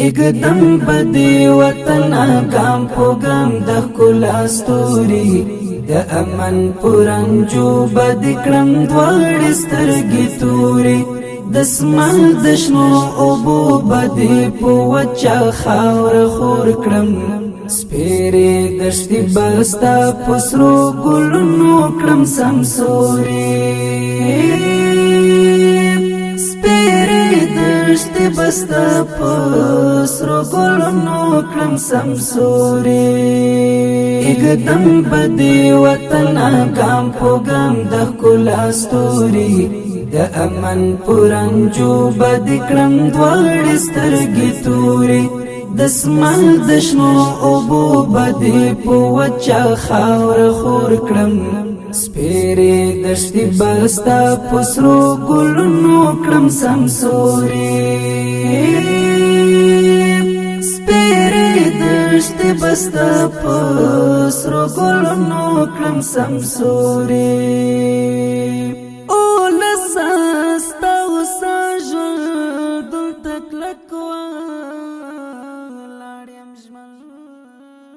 اقدم بدی وطن ګام په ګام د ښکلا ستوري د امن پرنجو بد کړم دواړې سترګې تورې د اسمان د شنو اوبو بدې په وچه خاوره خور کړم سپېرې دښتې بستا په سرو ګلونو کړم سمسورې دشتي بستا په سرو ګلونو کړم سمسورې اقدم بدی وطن ګام په ګام د ښکلا ستوري د امن پرنجو بد کړم دواړې سترګې تورې د اسمان د شنو اوبو بدې په وچه خاوره خور کړم سپېرې دښتې بستا په سرو ګلونو کړم سمسورې سپېرې دښتې بستا په سرو ګلونو کړم سمسورې او لساستا وسه ژوند دلته کلک